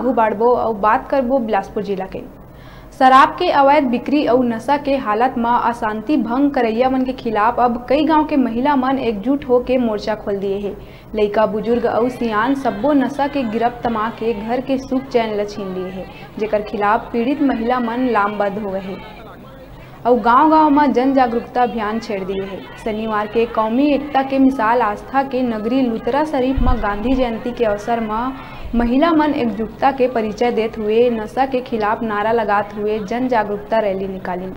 आगू बढ़बो और बात करबो बिलासपुर जिला के। शराब के अवैध बिक्री और नशा के हालत में अशांति भंग करैया मन के खिलाफ अब कई गांव के महिला मन एकजुट होके मोर्चा खोल दिए हैं। लइका बुजुर्ग और सियान सब्बो नशा के गिरफ्त तमा के घर के सुख चैन ल छीन लिए हैं, जेकर खिलाफ पीड़ित महिला मन लामबद्ध हो गए हैं और गांव-गांव में जन जागरूकता अभियान छेड़ दिए हैं। शनिवार के कौमी एकता के मिसाल आस्था के नगरी लुतरा शरीफ में गांधी जयंती के अवसर में महिला मन एकजुटता के परिचय देते हुए नशा के खिलाफ नारा लगाते हुए जन जागरूकता रैली निकाली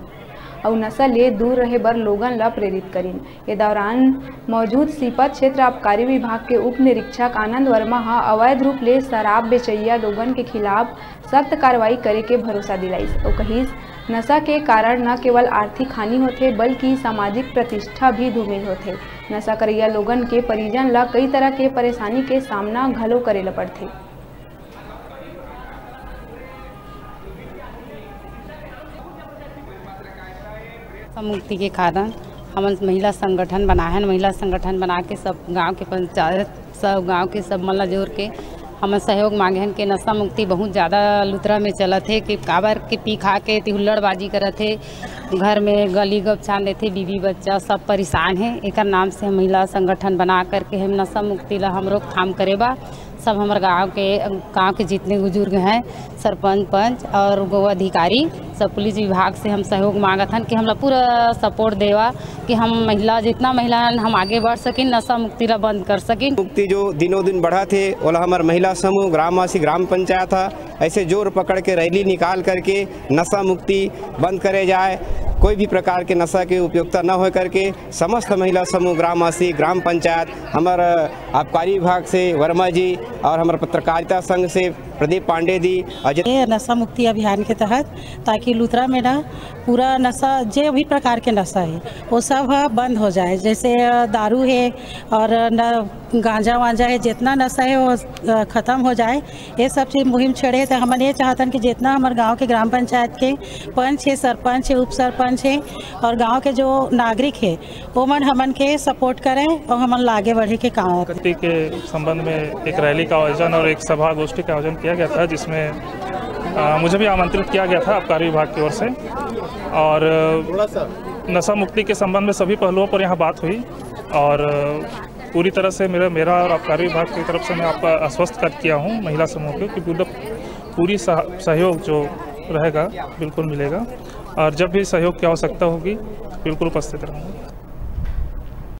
और नशा ले दूर रहे बर लोगन ला प्रेरित करीन। ये दौरान मौजूद सीपत क्षेत्र आबकारी विभाग के उप निरीक्षक आनंद वर्मा अवैध रूप ले शराब बेचैया लोगन के खिलाफ सख्त कार्रवाई करे के भरोसा दिलाइस और कहिस नशा के कारण न केवल आर्थिक हानि होथे बल्कि सामाजिक प्रतिष्ठा भी धूमिल होथे। नशा करैया लोगन के परिजन ला कई तरह के परेशानी के सामना घलो करे ला पड़थे। मुक्ति के कारण हम महिला संगठन बनाए, महिला संगठन बना के सब गांव के पंचायत सब गांव के सब मल्ला जोड़ के हम सहयोग मांगे हैं कि नशा मुक्ति बहुत ज़्यादा लुतरा में चलत है कि काबर के पी खा के हुल्लड़बाजी करत है, घर में गली गप छान देते, बीवी बच्चा सब परेशान है। एक नाम से हम महिला संगठन बना करके हम नशा मुक्ति ला हम रोकथाम करेबा। सब हमारे गांव के जितने बुजुर्ग हैं, सरपंच पंच और गो अधिकारी सब पुलिस विभाग से हम सहयोग मांगत हन कि हमला पूरा सपोर्ट देवा कि हम महिला जितना महिला हम आगे बढ़ सकें, नशा मुक्ति ला बंद कर सकें। मुक्ति जो दिनों दिन बढ़ा थे ओला हमारे महिला समूह ग्रामवासी ग्राम पंचायत था ऐसे जोर पकड़ के रैली निकाल करके नशा मुक्ति बंद करे जाए, कोई भी प्रकार के नशा की उपयोगिता न हो करके समस्त महिला समूह ग्रामवासी ग्राम पंचायत हमारा आबकारी विभाग से वर्मा जी और हमारे पत्रकारिता संघ से प्रदीप पांडे जी ये नशा मुक्ति अभियान के तहत ताकि लुतरा में ना पूरा नशा जो भी प्रकार के नशा है वो सब बंद हो जाए। जैसे दारू है और न गांजा वांजा है, जितना नशा है वो ख़त्म हो जाए। ये सब चीज़ मुहिम छेड़े तो हम ये चाहते हैं कि जितना हमारे गांव के ग्राम पंचायत के पंच है, सरपंच है, उप सरपंच है और गांव के जो नागरिक है वो मन हमन के सपोर्ट करें और हमन आगे बढ़े के काम के संबंध में एक रैली का आयोजन और एक सभा गोष्ठी का आयोजन किया गया था, जिसमें मुझे भी आमंत्रित किया गया था आबकारी विभाग की ओर से और नशा मुक्ति के संबंध में सभी पहलुओं पर यहाँ बात हुई और पूरी तरह से मेरा और आबकारी विभाग की तरफ से मैं आपका आश्वस्त कर किया हूँ महिला समूह को कि पूरी सहयोग जो रहेगा बिल्कुल मिलेगा और जब भी सहयोग की आवश्यकता होगी बिल्कुल उपस्थित रहूँगा।